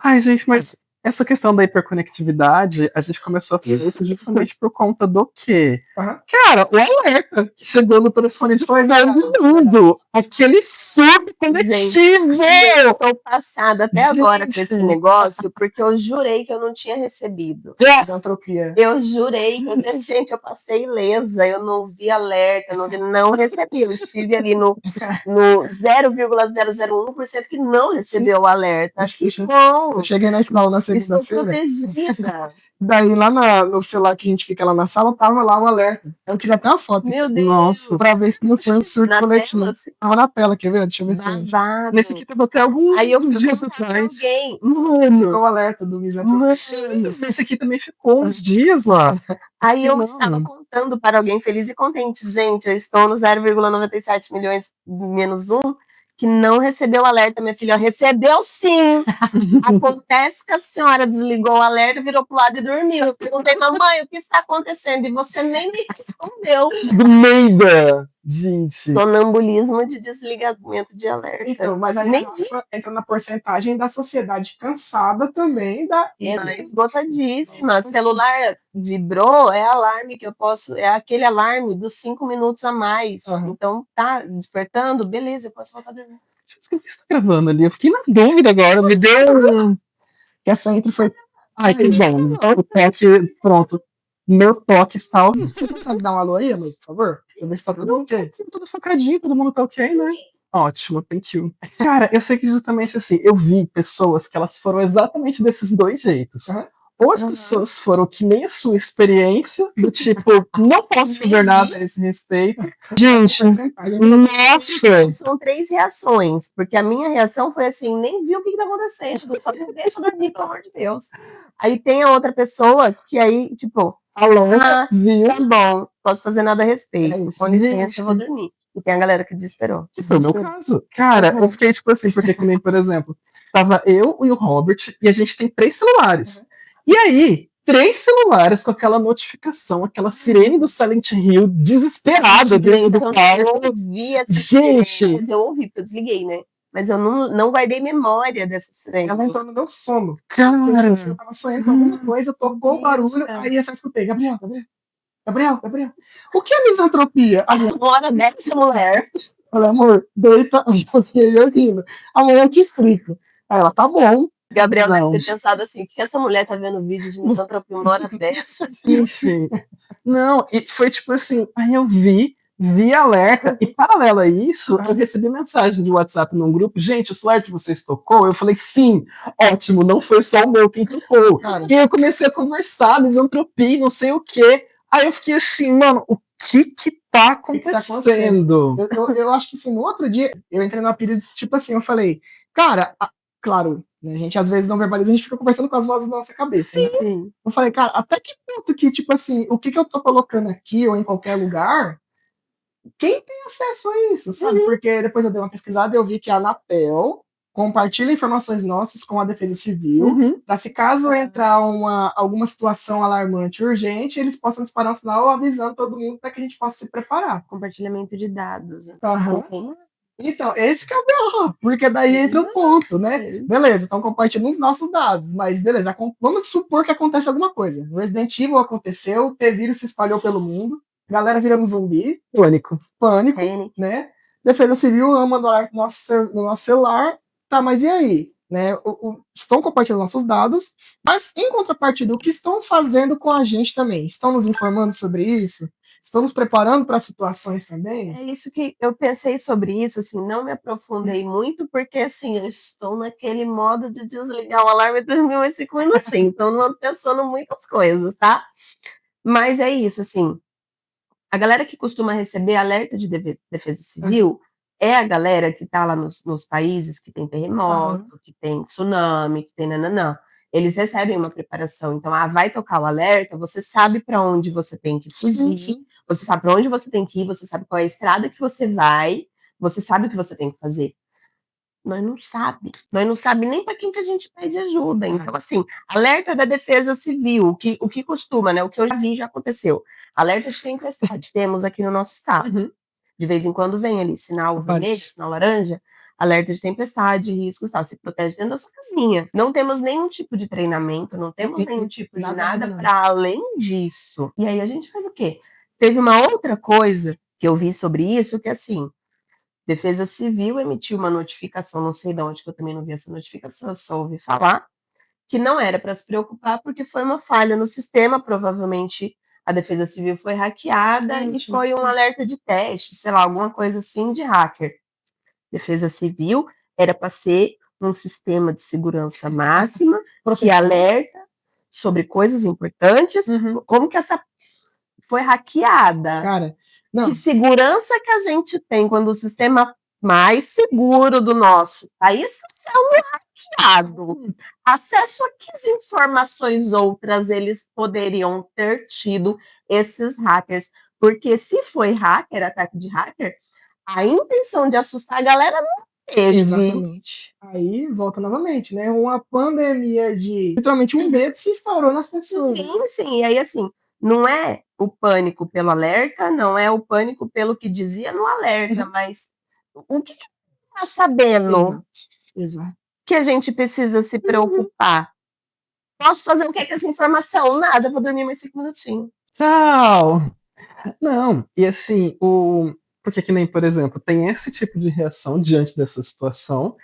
Ai, gente, mas essa questão da hiperconectividade, a gente começou a fazer isso justamente por conta do quê? Aham. Cara, o alerta que chegou no telefone de todo mundo. Aquele subcoletivo! Eu estou passada até agora com esse Gente. negócio, porque eu jurei que eu não tinha recebido. Misantropia. Eu jurei, gente, eu passei ilesa, eu não vi alerta, não recebi. Eu estive ali no 0,001% que não recebeu o alerta. Acho que Bom, eu cheguei na escola na estou segunda-feira. protegida. Daí lá no celular que a gente fica lá na sala, tava lá o alerta. Eu tirei até uma foto Meu Deus. Nossa. pra ver se não foi um surto Na coletivo. tela, assim, Tava na tela, quer ver? Deixa eu ver se babado. Nesse aqui teve até alguns Aí eu fui dias contar pra atrás. alguém. Mano, ficou o alerta do misantropia. sim, esse aqui também ficou uns dias lá. Aí eu Não. estava contando para alguém feliz e contente. Gente, eu estou no 0,97 milhões menos 1 que não recebeu o alerta, minha filha. Recebeu sim! Acontece que a senhora desligou o alerta, virou pro lado e dormiu. Eu perguntei, mamãe, o que está acontecendo? E você nem me respondeu. Meida! Gente. Sonambulismo de desligamento de alerta. Então, mas aí Nem entra na porcentagem da sociedade cansada também da. esgotadíssima. Celular vibrou, é alarme que eu posso. É aquele alarme dos 5 minutos a mais. Uhum. Então, tá despertando, beleza, eu posso voltar a dormir. Acho que eu vi você tá gravando ali. Eu fiquei na dúvida agora. Me deu um. Que essa intro foi. Ai, que bom. O toque, pronto. Meu toque está. Você consegue dar um alô aí, Alô, por favor? Pra ver se tá tudo ok. Tudo focadinho, todo mundo tá ok, né? Ótimo, thank you. Cara, eu sei que justamente assim, eu vi pessoas que elas foram exatamente desses dois jeitos. Uhum. Ou as pessoas foram que nem a sua experiência, do tipo, não posso fazer nada a esse respeito. Gente, nossa! São 3 reações, porque a minha reação foi assim, nem vi o que tá acontecendo, só me deixa dormir, pelo amor de Deus. Aí tem a outra pessoa que aí, tipo, Alô, viu? tá bom, posso fazer nada a respeito. É isso. Com licença, eu vou dormir. E tem a galera que desesperou. Que foi o meu caso. Cara, eu fiquei tipo assim, porque que nem, por exemplo, tava eu e o Robert, e a gente tem 3 celulares. E aí, 3 celulares com aquela notificação, aquela sirene do Silent Hill, desesperada dentro do Eu carro. ouvi essa Gente. sirene. Quer dizer, eu ouvi, porque eu desliguei, né? Mas eu não guardei memória dessa sirene. Ela entrou no meu sono. Cara, Eu tava sonhando com alguma coisa, tocou o barulho, aí eu só escutei, Gabriel. O que é misantropia? Agora, dessa mulher. Falei, amor, deita, e eu rindo. Amanhã eu te explico. Aí ela, tá bom. Gabriel Não. deve ter pensado assim, o que essa mulher tá vendo vídeo de misantropia uma hora dessa? Gente, não, e foi tipo assim, aí eu vi alerta, e paralelo a isso, eu recebi mensagem de WhatsApp num grupo, gente, o celular de vocês tocou? Eu falei, sim, ótimo, não foi só o meu quem tocou. Cara. E aí eu comecei a conversar, misantropia, não sei o quê. Aí eu fiquei assim, mano, o que tá acontecendo? Eu acho que assim, no outro dia, eu entrei numa pilha de tipo assim, eu falei, cara, claro, né, a gente às vezes não verbaliza, a gente fica conversando com as vozes da nossa cabeça, né? Sim. Eu falei, cara, até que ponto que, tipo assim, o que eu tô colocando aqui ou em qualquer lugar, quem tem acesso a isso, sabe? Porque depois eu dei uma pesquisada e eu vi que a Anatel compartilha informações nossas com a Defesa Civil, para se caso entrar alguma situação alarmante urgente, eles possam disparar um sinal avisando todo mundo para que a gente possa se preparar. Compartilhamento de dados. Uhum. Então, esse que é o B.O., porque daí entra o ponto, né? Beleza, estão compartilhando os nossos dados, mas beleza, vamos supor que acontece alguma coisa. Resident Evil aconteceu, T-vírus se espalhou pelo mundo, galera virando zumbi. Pânico, né? Defesa Civil manda alerta no nosso celular, tá, mas e aí? Né? Estão compartilhando nossos dados, mas em contrapartida, o que estão fazendo com a gente também? Estão nos informando sobre isso? Estão nos preparando para situações também? É isso que eu pensei sobre isso, assim, não me aprofundei muito, porque assim, eu estou naquele modo de desligar o alarme e dormir uns 5 minutinhos, então não ando pensando muitas coisas, tá? Mas é isso, assim, a galera que costuma receber alerta de defesa civil é a galera que tá lá nos países que tem terremoto, que tem tsunami, que tem nananã. Eles recebem uma preparação, então, vai tocar o alerta, você sabe para onde você tem que fugir, você sabe para onde você tem que ir, você sabe qual é a estrada que você vai, você sabe o que você tem que fazer. Nós não sabe nem para quem que a gente pede ajuda. Então, assim, alerta da Defesa Civil, o que costuma, né? O que eu já vi já aconteceu. Alerta de tempestade temos aqui no nosso estado. De vez em quando vem ali sinal vermelho, sinal laranja. alerta de tempestade, riscos, tal, se protege dentro da sua casinha. Não temos nenhum tipo de treinamento, não temos nenhum tipo de nada para além disso. E aí a gente faz o quê? Teve uma outra coisa que eu vi sobre isso, que assim, Defesa Civil emitiu uma notificação, não sei de onde, que eu também não vi essa notificação, eu só ouvi falar, que não era para se preocupar porque foi uma falha no sistema, provavelmente a Defesa Civil foi hackeada e foi um alerta de teste, sei lá, alguma coisa assim de hacker. Defesa Civil era para ser um sistema de segurança máxima que alerta sobre coisas importantes, como que essa foi hackeada. Cara, não. Que segurança que a gente tem quando o sistema mais seguro do nosso país está sendo hackeado. Acesso a que informações outras eles poderiam ter tido, esses hackers? Porque se foi hacker, ataque de hacker, a intenção de assustar a galera não teve. Exatamente. Aí volta novamente, né? Uma pandemia de literalmente um medo se instaurou nas pessoas. Sim, sim. E aí, assim, não é o pânico pelo alerta, não é o pânico pelo que dizia no alerta, mas o que tá sabendo Exato. que a gente precisa se preocupar? Posso fazer o que com essa informação? Nada, vou dormir mais 5 minutinhos. Tchau! Não, e assim, porque que nem, por exemplo, tem esse tipo de reação diante dessa situação,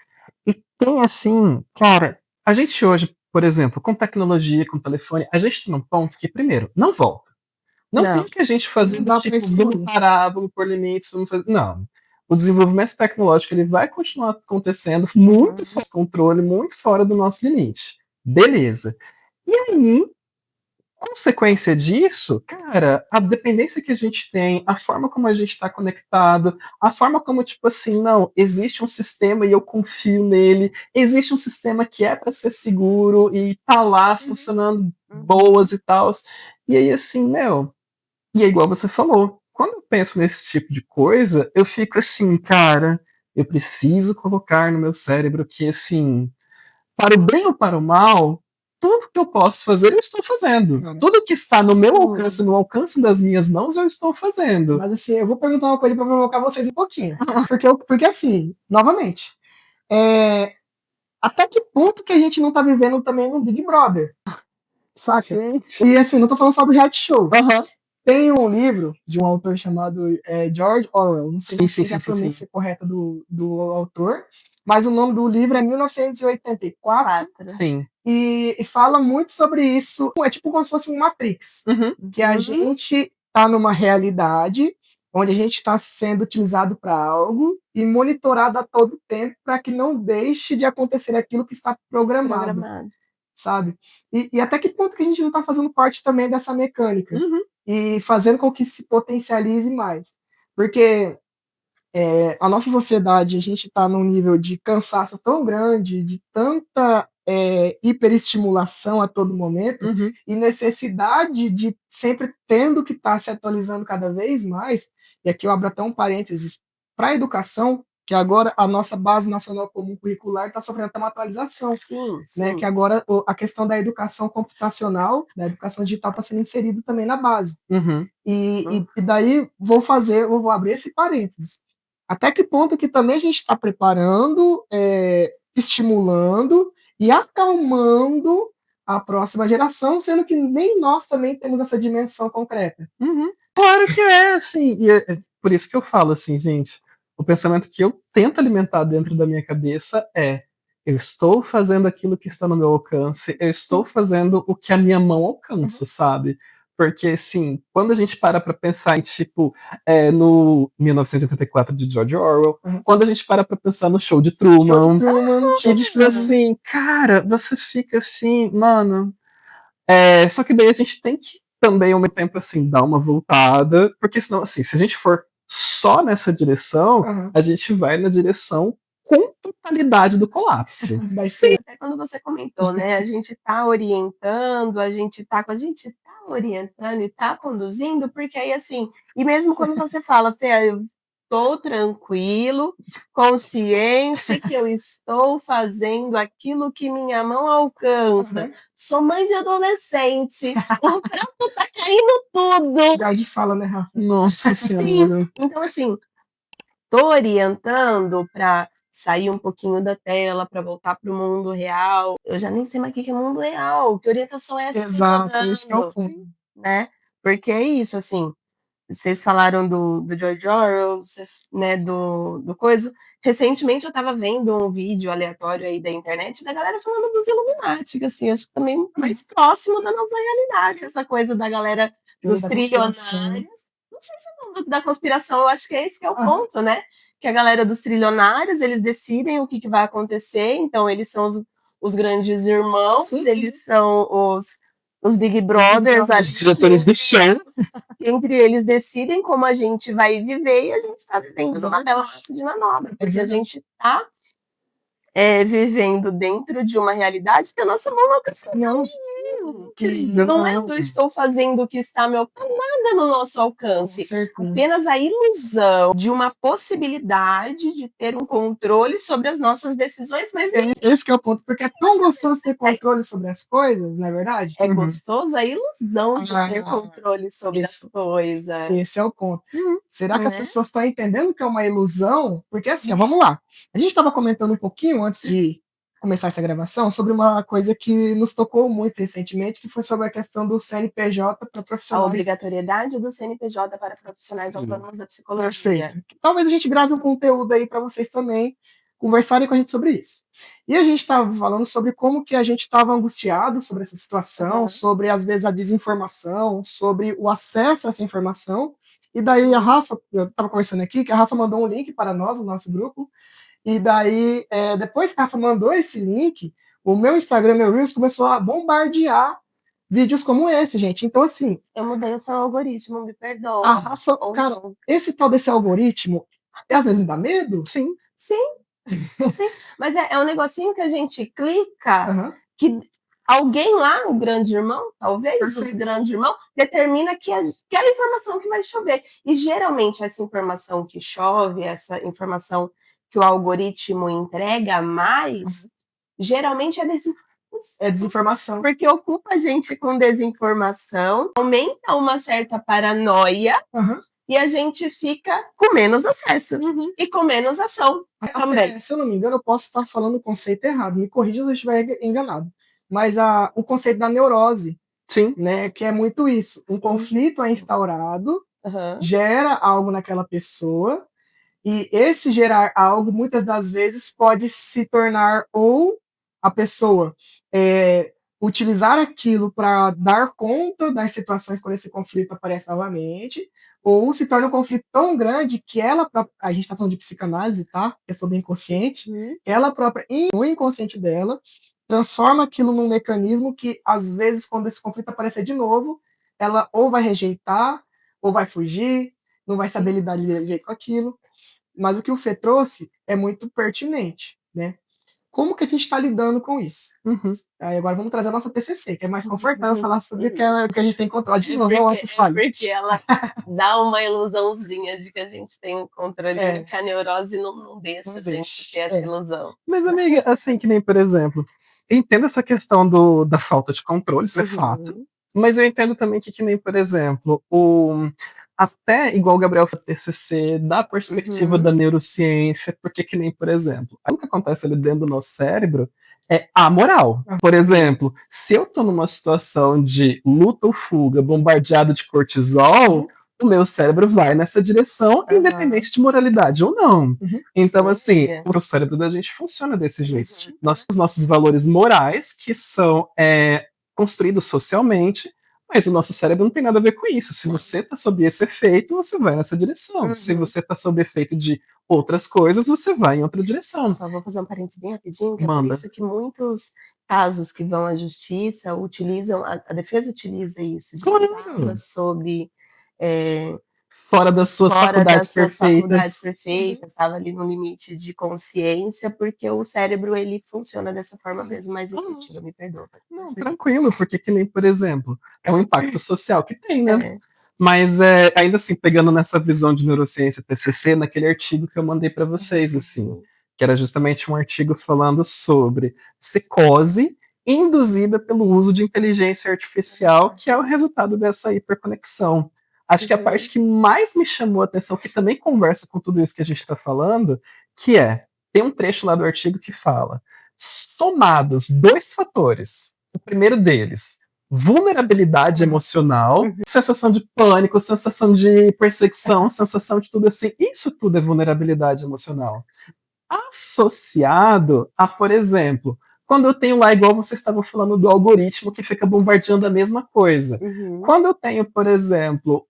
e tem assim, cara, a gente hoje, por exemplo, com tecnologia, com telefone, a gente tem um ponto que, primeiro, não volta. Não tem o que a gente fazer do tipo, vamos parar, vamos pôr limites, vamos fazer. Não. O desenvolvimento tecnológico ele vai continuar acontecendo muito fora do controle, muito fora do nosso limite. Beleza. E aí, consequência disso, cara, a dependência que a gente tem, a forma como a gente está conectado, a forma como, tipo assim, não, existe um sistema e eu confio nele, existe um sistema que é para ser seguro e tá lá funcionando boas e tal. E aí, assim, meu. E é igual você falou, quando eu penso nesse tipo de coisa, eu fico assim, cara, eu preciso colocar no meu cérebro que, assim, para o bem ou para o mal, tudo que eu posso fazer, eu estou fazendo. Tudo que está no meu alcance, no alcance das minhas mãos, eu estou fazendo. Mas assim, eu vou perguntar uma coisa para provocar vocês um pouquinho. Porque assim, novamente, até que ponto que a gente não tá vivendo também no Big Brother? Saca? Gente. E assim, não tô falando só do reality show. Tem um livro de um autor chamado George Orwell. Não sei se é a pronúncia correta do autor, mas o nome do livro é 1984. Sim. E fala muito sobre isso. É tipo como se fosse um Matrix. Que a gente tá numa realidade onde a gente está sendo utilizado para algo e monitorado a todo tempo para que não deixe de acontecer aquilo que está programado. Sabe? E até que ponto que a gente não está fazendo parte também dessa mecânica e fazendo com que se potencialize mais. Porque a nossa sociedade, a gente está num nível de cansaço tão grande, de tanta hiperestimulação a todo momento e necessidade de sempre tendo que estar se atualizando cada vez mais. E aqui eu abro até um parênteses para a educação, que agora a nossa base nacional comum curricular está sofrendo até uma atualização. Né, que agora a questão da educação computacional, da educação digital está sendo inserida também na base. E daí vou abrir esse parênteses. Até que ponto que também a gente está preparando, estimulando e acalmando a próxima geração, sendo que nem nós também temos essa dimensão concreta. Claro que é, assim, e é por isso que eu falo assim, gente, o pensamento que eu tento alimentar dentro da minha cabeça é: eu estou fazendo aquilo que está no meu alcance, eu estou fazendo o que a minha mão alcança, sabe? Porque, assim, quando a gente para pensar em, tipo, no 1984 de George Orwell, quando a gente para pensar no Show de Truman, que, tipo assim, cara, você fica assim, mano. Só que daí a gente tem que também, ao mesmo tempo, assim, dar uma voltada, porque senão, assim, se a gente for só nessa direção, a gente vai na direção com totalidade do colapso. Sim, até quando você comentou, né? A gente tá orientando, a gente tá orientando e tá conduzindo, porque aí assim, e mesmo quando você fala, Fê, eu estou tranquilo, consciente que eu estou fazendo aquilo que minha mão alcança. Sou mãe de adolescente, o prato tá caindo tudo. Lugar de fala, né, Rafa? Nossa Senhora. Então, assim, tô orientando para sair um pouquinho da tela para voltar para o mundo real. Eu já nem sei mais o que é mundo real, que orientação é essa que você tá Exato, esse que é o dando, ponto. né? Porque é isso, assim, vocês falaram do George Orwell, né, do coisa. Recentemente eu estava vendo um vídeo aleatório aí da internet da galera falando dos Illuminati, que assim, acho que também mais próximo da nossa realidade, essa coisa da galera dos Da trilionários. conspiração. Não sei se é da conspiração, eu acho que é esse que é o Aham. ponto, né? Que a galera dos trilionários, eles decidem o que vai acontecer, então eles são os grandes irmãos, Sim, sim, eles são os Big Brothers, Brothers. Os diretores do chão. entre eles decidem como a gente vai viver e a gente está vivendo Mas é numa bela verdade. massa de manobra, É porque a verdade. gente está vivendo dentro de uma realidade que a nossa mão não alcança Não, não é que eu estou fazendo o que está ao meu alcance, nada no nosso com alcance. certeza. Apenas a ilusão de uma possibilidade de ter um controle sobre as nossas decisões, mas nem Esse que é o ponto, porque é tão gostoso ter controle sobre as coisas, não é verdade? é gostoso a ilusão de ter Ah, controle sobre as isso. coisas. Esse é o ponto. Será que as Né? pessoas estão entendendo que é uma ilusão? Porque assim, ó, vamos lá. A gente estava comentando um pouquinho antes de começar essa gravação sobre uma coisa que nos tocou muito recentemente, que foi sobre a questão do CNPJ para A profissionais. obrigatoriedade do CNPJ para profissionais autônomos da psicologia. Perfeito. Talvez a gente grave um conteúdo aí para vocês também conversarem com a gente sobre isso. E a gente estava falando sobre como que a gente estava angustiado sobre essa situação, sobre às vezes a desinformação, sobre o acesso a essa informação. E daí a Rafa, eu estava conversando aqui, que a Rafa mandou um link para nós, no nosso grupo, e daí, depois que a Rafa mandou esse link, o meu Instagram, meu Reels, começou a bombardear vídeos como esse, gente. Então, assim, Eu mudei o seu algoritmo, me perdoa. a Rafa, Ou cara, não. esse tal desse algoritmo, às vezes me dá medo. Sim. Sim, sim. Mas é um negocinho que a gente clica, Aham. que alguém lá, o grande irmão, talvez, os Perfeito. grandes irmãos, determina que aquela informação que vai chover. E geralmente essa informação que chove, essa informação que o algoritmo entrega mais, geralmente É desinformação. porque ocupa a gente com desinformação, aumenta uma certa paranoia Aham. e a gente fica com menos acesso e com menos ação também. Se eu não me engano, eu posso estar falando o conceito errado. Me corrija se eu estiver enganado. Mas o conceito da neurose, Sim. né, que é muito isso. Um conflito é instaurado, Aham. gera algo naquela pessoa, e esse gerar algo, muitas das vezes, pode se tornar ou a pessoa utilizar aquilo para dar conta das situações quando esse conflito aparece novamente, ou se torna um conflito tão grande que ela própria, a gente está falando de psicanálise, tá? Questão do inconsciente, ela própria, no inconsciente dela, transforma aquilo num mecanismo que, às vezes, quando esse conflito aparecer de novo, ela ou vai rejeitar, ou vai fugir, não vai saber lidar de jeito com aquilo. Mas o que o Fê trouxe é muito pertinente, né? Como que a gente está lidando com isso? Aí agora vamos trazer a nossa TCC, que é mais confortável falar sobre o que a gente tem controle. De novo, o ato falho. Porque ela dá uma ilusãozinha de que a gente tem um controle, que a neurose não deixa a gente ter essa ilusão. Mas, amiga, assim, que nem, por exemplo, eu entendo essa questão da falta de controle, isso é fato. Mas eu entendo também que nem, por exemplo, até igual o Gabriel foi TCC, da perspectiva da neurociência, porque que nem, por exemplo, o que acontece ali dentro do nosso cérebro é amoral. Por exemplo, se eu tô numa situação de luta ou fuga, bombardeado de cortisol, o meu cérebro vai nessa direção, independente de moralidade ou não. Então, assim, o cérebro da gente funciona desse jeito. Nós temos nossos valores morais, que são construídos socialmente, mas o nosso cérebro não tem nada a ver com isso. Se você está sob esse efeito, você vai nessa direção. Se você está sob efeito de outras coisas, você vai em outra direção. Só vou fazer um parênteses bem rapidinho, que é por isso que muitos casos que vão à justiça utilizam, a defesa utiliza isso, de falar sobre fora das suas faculdades perfeitas, estava ali no limite de consciência, porque o cérebro ele funciona dessa forma mesmo mais intuitiva, me perdoa. Não, tranquilo, porque que nem, por exemplo, é um impacto social que tem, né? Mas ainda assim, pegando nessa visão de neurociência TCC, naquele artigo que eu mandei para vocês, assim, que era justamente um artigo falando sobre psicose induzida pelo uso de inteligência artificial, que é o resultado dessa hiperconexão. Acho que a parte que mais me chamou a atenção, que também conversa com tudo isso que a gente está falando, que é tem um trecho lá do artigo que fala: somados 2 fatores, o primeiro deles, vulnerabilidade emocional, sensação de pânico, sensação de perseguição, sensação de tudo assim, isso tudo é vulnerabilidade emocional. Associado a, por exemplo, quando eu tenho lá, igual vocês estavam falando do algoritmo que fica bombardeando a mesma coisa. Quando eu tenho, por exemplo,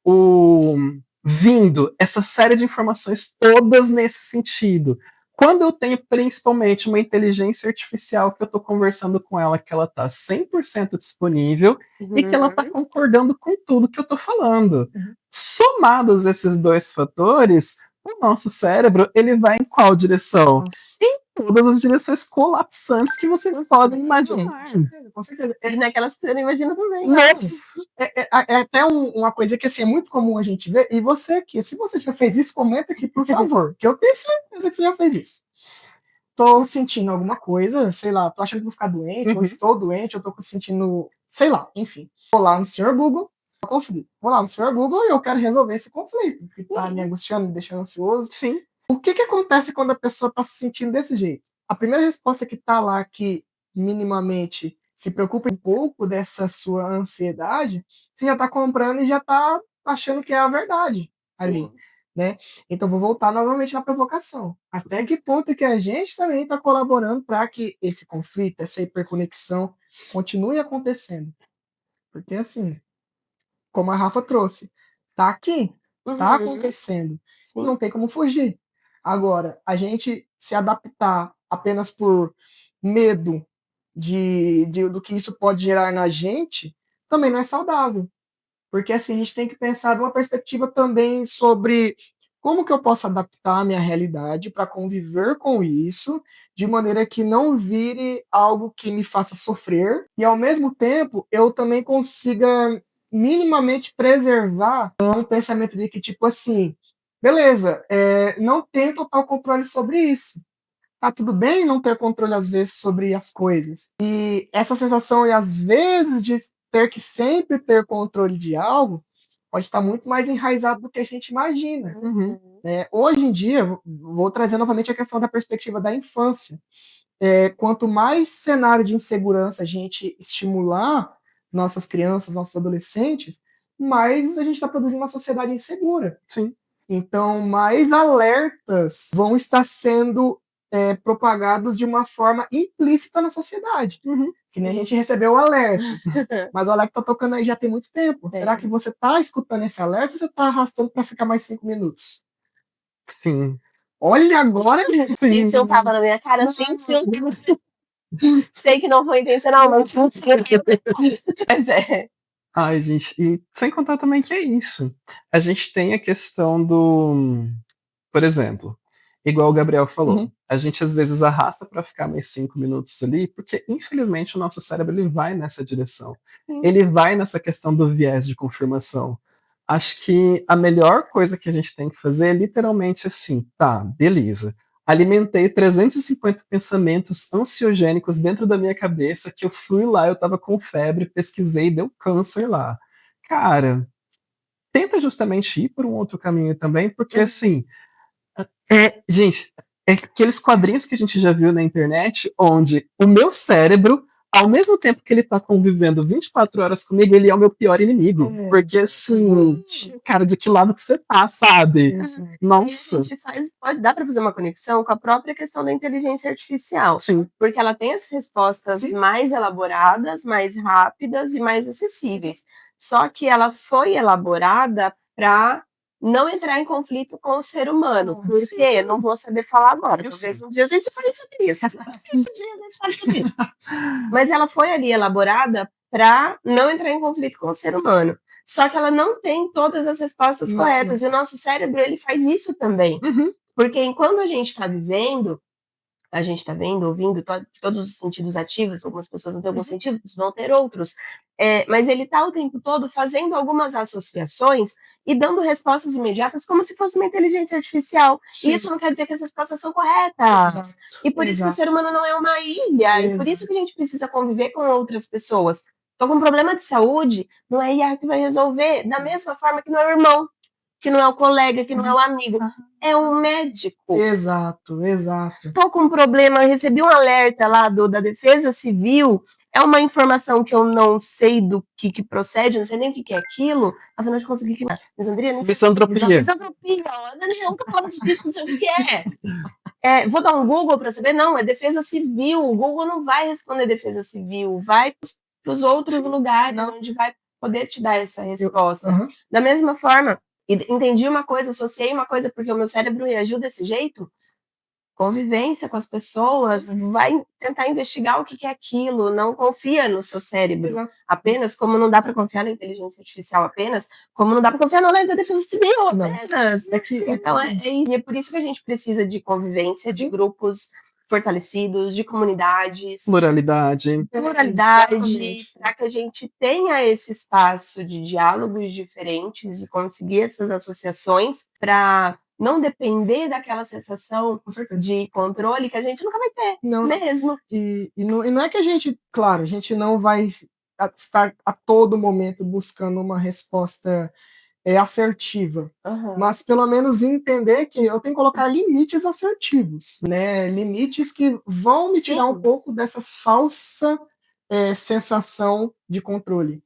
vindo essa série de informações todas nesse sentido, quando eu tenho principalmente uma inteligência artificial que eu estou conversando com ela, que ela está 100% disponível e que ela está concordando com tudo que eu estou falando. Somados esses 2 fatores, o nosso cérebro, ele vai em qual direção? Em todas as direções colapsantes que vocês podem imaginar. Com certeza. E naquelas que você não imagina também. É até uma coisa que assim, é muito comum a gente ver, e você aqui, se você já fez isso, comenta aqui, por favor, que eu tenho certeza que você já fez isso. Tô sentindo alguma coisa, sei lá, tô achando que vou ficar doente, ou estou doente, ou tô sentindo, sei lá, enfim. Vou lá no Sr. Google, conflito. Vou lá no Sr. Google e eu quero resolver esse conflito, que tá me angustiando, me deixando ansioso. Sim. O que acontece quando a pessoa tá se sentindo desse jeito? A primeira resposta que tá lá, que minimamente se preocupa um pouco dessa sua ansiedade, você já tá comprando e já tá achando que é a verdade ali, né? Então vou voltar novamente na provocação. Até que ponto que a gente também está colaborando para que esse conflito, essa hiperconexão continue acontecendo? Porque assim, como a Rafa trouxe, tá aqui, tá acontecendo, não tem como fugir. Agora, a gente se adaptar apenas por medo do que isso pode gerar na gente, também não é saudável. Porque assim, a gente tem que pensar de uma perspectiva também sobre como que eu posso adaptar a minha realidade para conviver com isso, de maneira que não vire algo que me faça sofrer, e ao mesmo tempo eu também consiga minimamente preservar um pensamento de que, tipo assim, beleza, não tenho total controle sobre isso. Tá tudo bem não ter controle, às vezes, sobre as coisas. E essa sensação, e às vezes, de ter que sempre ter controle de algo, pode estar muito mais enraizado do que a gente imagina. Né? Hoje em dia, vou trazer novamente a questão da perspectiva da infância. Quanto mais cenário de insegurança a gente estimular nossas crianças, nossos adolescentes, mais a gente está produzindo uma sociedade insegura. Sim. Então, mais alertas vão estar sendo propagados de uma forma implícita na sociedade. Que nem a gente recebeu o alerta. Mas o alerta tá tocando aí já tem muito tempo. Será que você tá escutando esse alerta ou você tá arrastando para ficar mais 5 minutos? Sim. Olha agora! Senti um tapa na minha cara, senti um tapa. Sei que não foi intencional, mas senti. Mas Ai, gente, e sem contar também que é isso. A gente tem a questão do... Por exemplo, igual o Gabriel falou, a gente às vezes arrasta para ficar mais 5 minutos ali, porque infelizmente o nosso cérebro ele vai nessa direção. Ele vai nessa questão do viés de confirmação. Acho que a melhor coisa que a gente tem que fazer é literalmente assim, tá, beleza. Alimentei 350 pensamentos ansiogênicos dentro da minha cabeça, que eu fui lá, eu tava com febre, pesquisei, deu câncer lá. Cara, tenta justamente ir por um outro caminho também, porque assim, gente, é aqueles quadrinhos que a gente já viu na internet, onde o meu cérebro, ao mesmo tempo que ele tá convivendo 24 horas comigo, ele é o meu pior inimigo. Porque assim, cara, de que lado que você tá, sabe? Nossa. E a gente dá pra fazer uma conexão com a própria questão da inteligência artificial. Sim. Porque ela tem as respostas mais elaboradas, mais rápidas e mais acessíveis. Só que ela foi elaborada para não entrar em conflito com o ser humano. Por quê? Não vou saber falar agora. Talvez um dia a gente fale sobre isso. Mas ela foi ali elaborada para não entrar em conflito com o ser humano. Só que ela não tem todas as respostas corretas. E o nosso cérebro, ele faz isso também. Porque enquanto a gente está vivendo, a gente está vendo, ouvindo, todos os sentidos ativos, algumas pessoas não têm alguns sentidos, vão ter outros. Mas ele está o tempo todo fazendo algumas associações e dando respostas imediatas como se fosse uma inteligência artificial. E isso não quer dizer que as respostas são corretas. E por isso que o ser humano não é uma ilha. E por isso que a gente precisa conviver com outras pessoas. Tô com um problema de saúde, não é IA que vai resolver, da mesma forma que não é o irmão. que não é o colega, que não é o amigo. É um médico. Exato. Tô com um problema, eu recebi um alerta lá da Defesa Civil, é uma informação que eu não sei do que procede, não sei nem o que é aquilo, afinal de contas, o que é? Misandria? Misantropia. Misantropia, ó, Daniel, nunca falava disso, não sei o que é. Vou dar um Google para saber? Não, é Defesa Civil, o Google não vai responder Defesa Civil, vai para os outros lugares onde vai poder te dar essa resposta. Da mesma forma, entendi uma coisa, associei uma coisa porque o meu cérebro reagiu desse jeito, convivência com as pessoas, vai tentar investigar o que é aquilo, não confia no seu cérebro apenas, como não dá para confiar na inteligência artificial apenas, como não dá para confiar na lei da Defesa Civil apenas. Então, é por isso que a gente precisa de convivência, de grupos fortalecidos, de comunidades. Pluralidade, para que a gente tenha esse espaço de diálogos diferentes e conseguir essas associações para não depender daquela sensação de controle que a gente nunca vai ter, mesmo. E não é que a gente, claro, a gente não vai estar a todo momento buscando uma resposta assertiva, mas pelo menos entender que eu tenho que colocar limites assertivos, né? Limites que vão me tirar um pouco dessa falsa sensação de controle.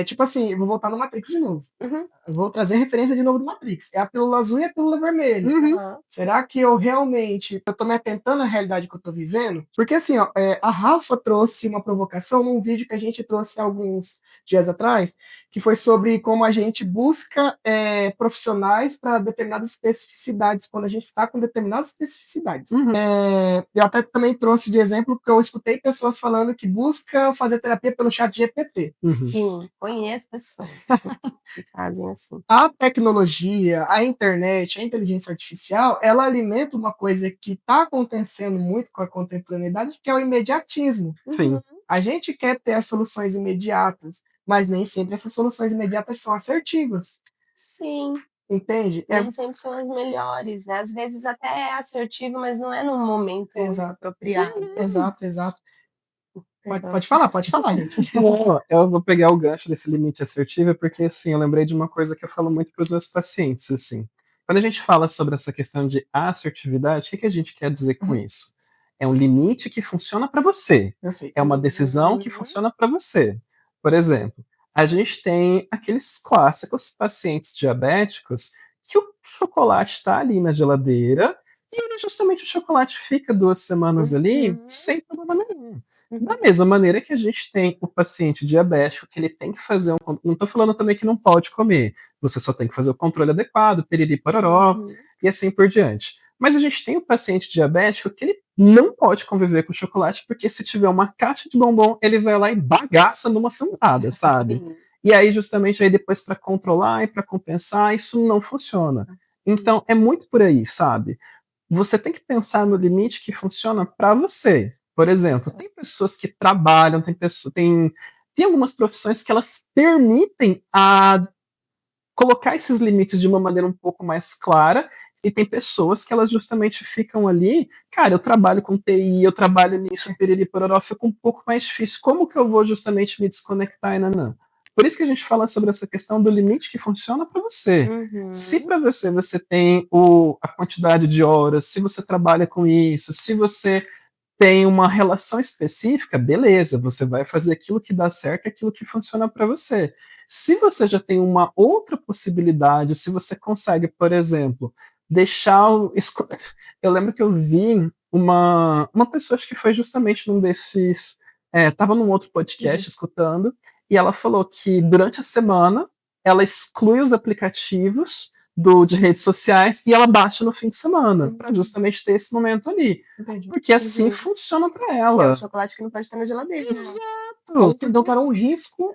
Tipo assim, eu vou voltar no Matrix de novo. Eu vou trazer referência de novo do Matrix. É a pílula azul e a pílula vermelha. Será que eu realmente estou me atentando à realidade que eu estou vivendo? Porque assim, ó, a Rafa trouxe uma provocação num vídeo que a gente trouxe alguns dias atrás, que foi sobre como a gente busca profissionais para determinadas especificidades, quando a gente está com determinadas especificidades. Eu até também trouxe de exemplo, porque eu escutei pessoas falando que buscam fazer terapia pelo chat GPT. Sim, conheço pessoas que fazem assim. A tecnologia, a internet, a inteligência artificial, ela alimenta uma coisa que está acontecendo muito com a contemporaneidade, que é o imediatismo. Sim. A gente quer ter as soluções imediatas, mas nem sempre essas soluções imediatas são assertivas. Sim. Entende? Nem sempre são as melhores, né? Às vezes até é assertivo, mas não é no momento apropriado. Exato. Pode falar, gente. Não, eu vou pegar o gancho desse limite assertivo, porque assim, eu lembrei de uma coisa que eu falo muito para os meus pacientes, assim. Quando a gente fala sobre essa questão de assertividade, o que a gente quer dizer com isso? É um limite que funciona para você. Perfeito. É uma decisão que funciona para você. Por exemplo, a gente tem aqueles clássicos pacientes diabéticos que o chocolate está ali na geladeira e ele, justamente o chocolate fica 2 semanas ali sem problema nenhum. Da mesma maneira que a gente tem o paciente diabético, que ele tem que fazer não estou falando também que não pode comer, você só tem que fazer o controle adequado, piriri pororó, e assim por diante. Mas a gente tem o paciente diabético que ele não pode conviver com chocolate, porque se tiver uma caixa de bombom, ele vai lá e bagaça numa sentada, sabe? E aí, justamente, aí depois para controlar e para compensar, isso não funciona. Então, é muito por aí, sabe? Você tem que pensar no limite que funciona para você. Por exemplo, tem pessoas que trabalham, tem algumas profissões que elas permitem colocar esses limites de uma maneira um pouco mais clara, e tem pessoas que elas justamente ficam ali, cara, eu trabalho com TI, eu trabalho nisso, piriri pororó, fica um pouco mais difícil. Como que eu vou justamente me desconectar e nanã? Por isso que a gente fala sobre essa questão do limite que funciona para você. Se para você tem a quantidade de horas, se você trabalha com isso, se você tem uma relação específica, beleza, você vai fazer aquilo que dá certo, aquilo que funciona para você. Se você já tem uma outra possibilidade, se você consegue, por exemplo, deixar eu lembro que eu vi uma pessoa, acho que foi justamente num desses, estava num outro podcast escutando, e ela falou que durante a semana ela exclui os aplicativos de redes sociais e ela baixa no fim de semana, para justamente ter esse momento ali. Entendi. Porque assim funciona para Que é ela. o chocolate que não pode estar na geladeira. Exato. Ela entendeu que era um risco.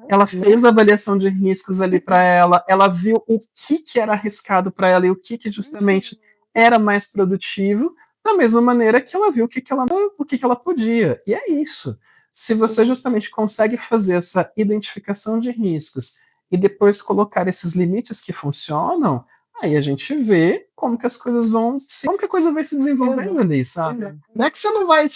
Ela fez a avaliação de riscos ali para ela viu o que era arriscado para ela e o que justamente era mais produtivo, da mesma maneira que ela viu o que ela podia. E é isso. Se você justamente consegue fazer essa identificação de riscos e depois colocar esses limites que funcionam, Aí a gente vê como que as coisas como que a coisa vai se desenvolvendo ali, sabe? Não é que você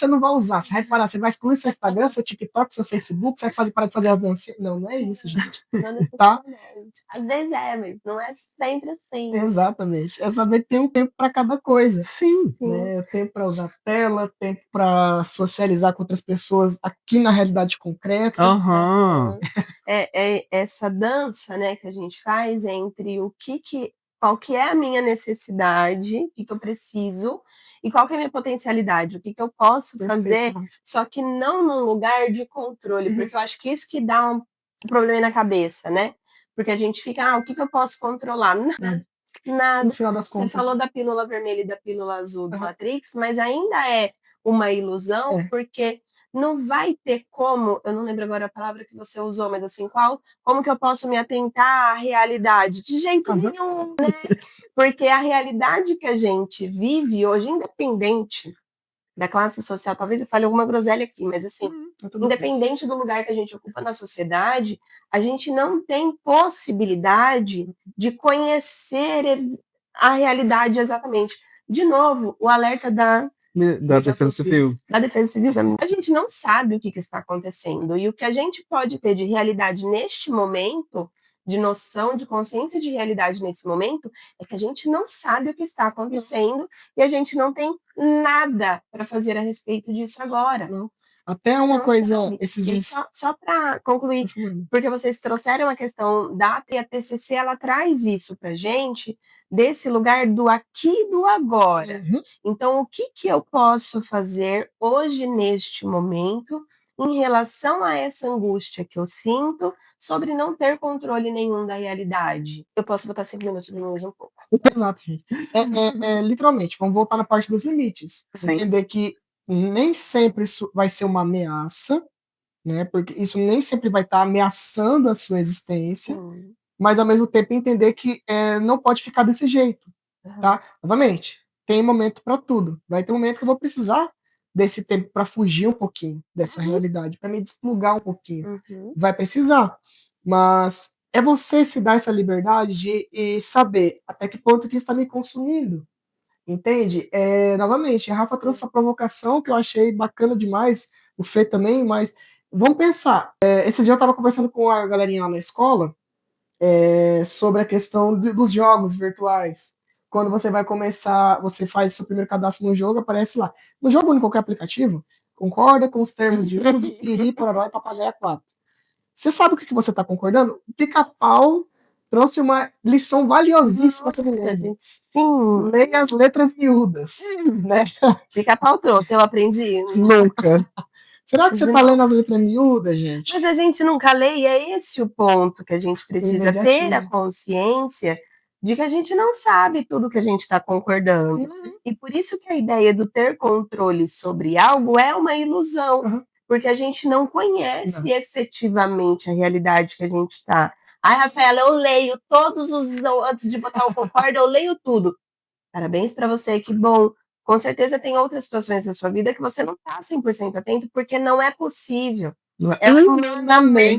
não vai usar, você vai parar, você vai excluir seu Instagram, seu TikTok, seu Facebook, você vai parar de fazer as dancinhas. Não, não é isso, gente. Não Tá? necessariamente. Às vezes é, mas não é sempre assim. Exatamente. É saber que tem um tempo para cada coisa. Sim. Sim. Né? Tempo para usar tela, tempo para socializar com outras pessoas aqui na realidade concreta. Aham. É essa dança, né, que a gente faz entre qual que é a minha necessidade, o que eu preciso, e qual que é a minha potencialidade, o que eu posso fazer, só que não num lugar de controle, porque eu acho que isso que dá um problema na cabeça, né? Porque a gente fica, o que eu posso controlar? Nada. No final das Você contas. falou da pílula vermelha e da pílula azul do Matrix, mas ainda é uma ilusão, porque não vai ter como, eu não lembro agora a palavra que você usou, mas assim, como que eu posso me atentar à realidade? De jeito nenhum, né? Porque a realidade que a gente vive hoje, independente da classe social, talvez eu fale alguma groselha aqui, mas assim, independente do lugar que a gente ocupa na sociedade, a gente não tem possibilidade de conhecer a realidade exatamente. De novo, o alerta da Defesa Civil. Da Defesa Civil. A gente não sabe o que está acontecendo. E o que a gente pode ter de realidade neste momento, de noção, de consciência de realidade nesse momento, é que a gente não sabe o que está acontecendo e a gente não tem nada para fazer a respeito disso agora. Não. Até uma coisa, esses dias. Só para concluir, porque vocês trouxeram a questão da e a TCC, ela traz isso para gente desse lugar do aqui e do agora. Então, o que eu posso fazer hoje, neste momento, em relação a essa angústia que eu sinto sobre não ter controle nenhum da realidade? Eu posso botar 5 minutos de mais um pouco. Exato, gente. Literalmente, vamos voltar na parte dos limites. Sim. Entender que nem sempre isso vai ser uma ameaça, né? Porque isso nem sempre vai estar ameaçando a sua existência, mas ao mesmo tempo entender que não pode ficar desse jeito, tá? Novamente, tem momento para tudo. Vai ter um momento que eu vou precisar desse tempo para fugir um pouquinho dessa realidade, para me desplugar um pouquinho. Vai precisar, mas é você se dar essa liberdade de saber até que ponto que está me consumindo. Entende? Novamente, a Rafa trouxe essa provocação que eu achei bacana demais, o Fê também, mas vamos pensar. Esse dia eu estava conversando com a galerinha lá na escola sobre a questão dos jogos virtuais. Quando você vai começar, você faz seu primeiro cadastro no jogo, aparece lá. No jogo, em qualquer aplicativo, concorda com os termos de uso, piriri, pororó e papagaio 4. Você sabe o que você está concordando? O Pica-Pau trouxe uma lição valiosíssima para o Sim. Leia as letras miúdas, né? Pica-Pau trouxe, eu aprendi. Nunca. Será que você está lendo as letras miúdas, gente? Mas a gente nunca lê, e é esse o ponto que a gente precisa ter a consciência de que a gente não sabe tudo que a gente está concordando. Sim. E por isso que a ideia do ter controle sobre algo é uma ilusão, porque a gente não conhece efetivamente a realidade que a gente está. Ai, Rafaela, eu leio todos os... Antes de botar o concordo, eu leio tudo. Parabéns para você, que bom. Com certeza tem outras situações na sua vida que você não está 100% atento, porque não é possível. É humanamente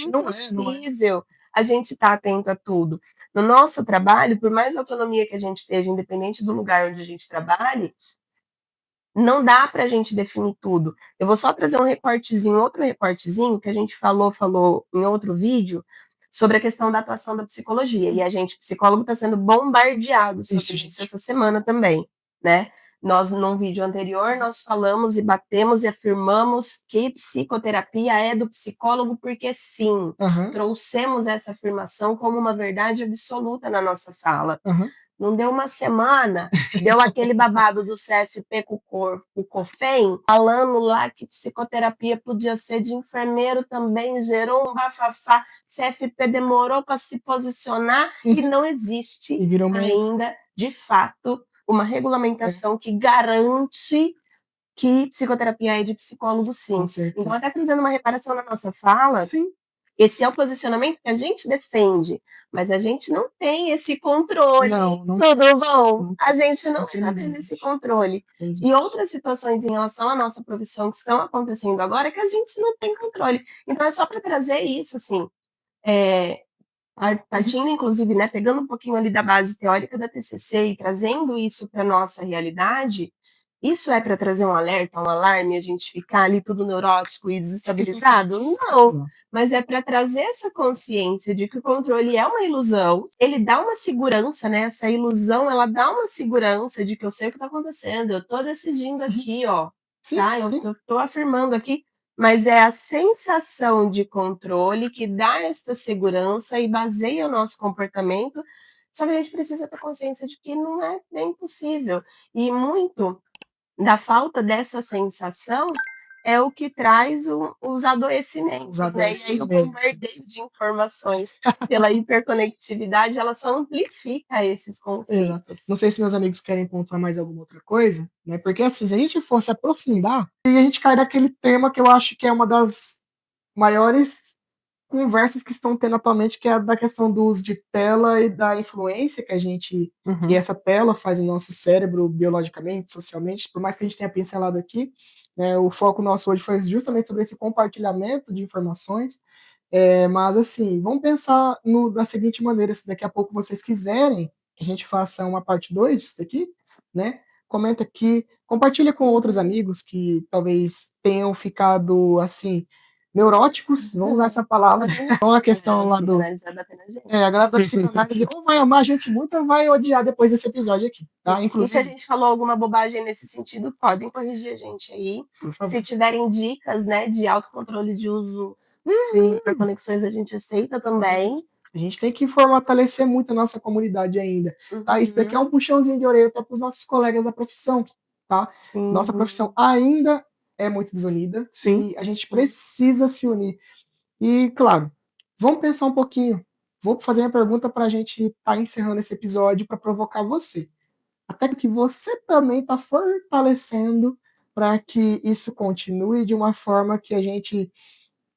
impossível a gente estar atento a tudo. No nosso trabalho, por mais autonomia que a gente esteja, independente do lugar onde a gente trabalhe, não dá para a gente definir tudo. Eu vou só trazer outro recortezinho, que a gente falou em outro vídeo, sobre a questão da atuação da psicologia. E a gente, psicólogo, está sendo bombardeado sobre isso essa semana também, né? Nós, num vídeo anterior, nós falamos e batemos e afirmamos que psicoterapia é do psicólogo, porque sim, trouxemos essa afirmação como uma verdade absoluta na nossa fala. Não deu uma semana, deu aquele babado do CFP com o COFEM, falando lá que psicoterapia podia ser de enfermeiro também, gerou um bafafá. CFP demorou para se posicionar e não existe ainda, de fato, uma regulamentação que garante que psicoterapia é de psicólogo, sim. Então, até trazendo uma reparação na nossa fala, esse é o posicionamento que a gente defende, mas a gente não tem esse controle. Tudo bom? A gente não está tendo esse controle. E outras situações em relação à nossa profissão que estão acontecendo agora que a gente não tem controle. Então, é só para trazer isso, assim. partindo, inclusive, né, pegando um pouquinho ali da base teórica da TCC e trazendo isso para nossa realidade, isso é para trazer um alerta, um alarme, a gente ficar ali tudo neurótico e desestabilizado? Não, mas é para trazer essa consciência de que o controle é uma ilusão, ele dá uma segurança, né? Essa ilusão, ela dá uma segurança de que eu sei o que está acontecendo, eu estou decidindo aqui, ó, tá? Eu tô afirmando aqui, mas é a sensação de controle que dá esta segurança e baseia o nosso comportamento, só que a gente precisa ter consciência de que não é bem possível. E muito da falta dessa sensação é o que traz os adoecimentos, né? E aí o bombardeio de informações pela hiperconectividade, ela só amplifica esses conflitos. Não sei se meus amigos querem pontuar mais alguma outra coisa, né? Porque assim, se a gente fosse aprofundar, a gente cai naquele tema que eu acho que é uma das maiores conversas que estão tendo atualmente, que é a da questão do uso de tela e da influência que a gente, que essa tela faz no nosso cérebro, biologicamente, socialmente, por mais que a gente tenha pincelado aqui, né, o foco nosso hoje foi justamente sobre esse compartilhamento de informações, mas assim, vamos pensar da seguinte maneira, se daqui a pouco vocês quiserem que a gente faça uma parte 2 disso daqui, né, comenta aqui, compartilha com outros amigos que talvez tenham ficado, assim, neuróticos, vamos usar essa palavra, com a questão lá do... a galera da psicanálise ou vai amar a gente muito ou vai odiar depois desse episódio aqui, tá? Inclusive, e se a gente falou alguma bobagem nesse sentido, podem corrigir a gente aí. Se tiverem dicas, né, de autocontrole de uso de hiperconexões, a gente aceita também. A gente tem que fortalecer muito a nossa comunidade ainda, tá? Isso daqui é um puxãozinho de orelha até para os nossos colegas da profissão, tá? Sim. Nossa profissão ainda é muito desunida. Sim. E a gente precisa se unir. E, claro, vamos pensar um pouquinho. Vou fazer uma pergunta para a gente estar encerrando esse episódio para provocar você. Até que você também está fortalecendo para que isso continue de uma forma que a gente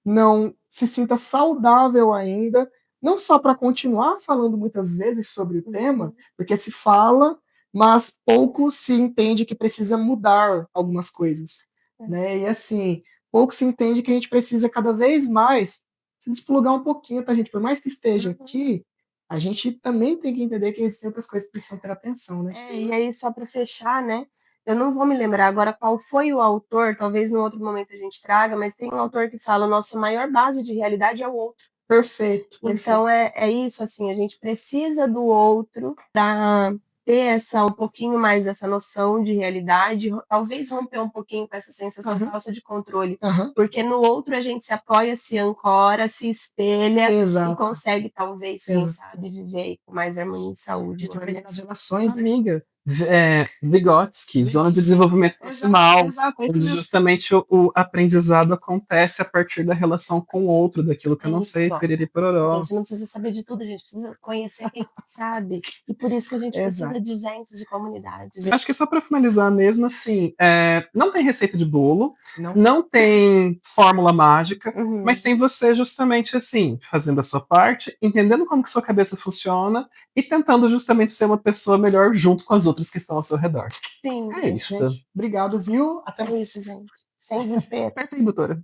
não se sinta saudável ainda, não só para continuar falando muitas vezes sobre o tema, porque se fala, mas pouco se entende que precisa mudar algumas coisas, né? E assim, pouco se entende que a gente precisa cada vez mais se desplugar um pouquinho, tá, gente? Por mais que esteja aqui, a gente também tem que entender que existem outras coisas que precisam ter atenção, né? E aí, só para fechar, né? Eu não vou me lembrar agora qual foi o autor, talvez no outro momento a gente traga, mas tem um autor que fala: nossa maior base de realidade é o outro. Perfeito. Então é isso, assim, a gente precisa do outro para ter um pouquinho mais essa noção de realidade, talvez romper um pouquinho com essa sensação falsa de controle, porque no outro a gente se apoia, se ancora, se espelha e consegue, talvez, quem sabe, viver aí com mais harmonia e saúde. As relações, amiga. Vygotsky, Zona de Desenvolvimento Proximal, onde justamente o aprendizado acontece a partir da relação com o outro, daquilo que eu não sei, periri pororó. A gente não precisa saber de tudo, a gente precisa conhecer quem sabe, e por isso que a gente precisa de gente, de comunidade. Acho que só para finalizar mesmo, assim, não tem receita de bolo, não tem fórmula mágica, mas tem você justamente assim, fazendo a sua parte, entendendo como que sua cabeça funciona e tentando justamente ser uma pessoa melhor junto com as outras que estão ao seu redor. Sim, é isso. Gente, obrigado, viu? Até isso, gente. Sem desespero. Aperta aí, doutora.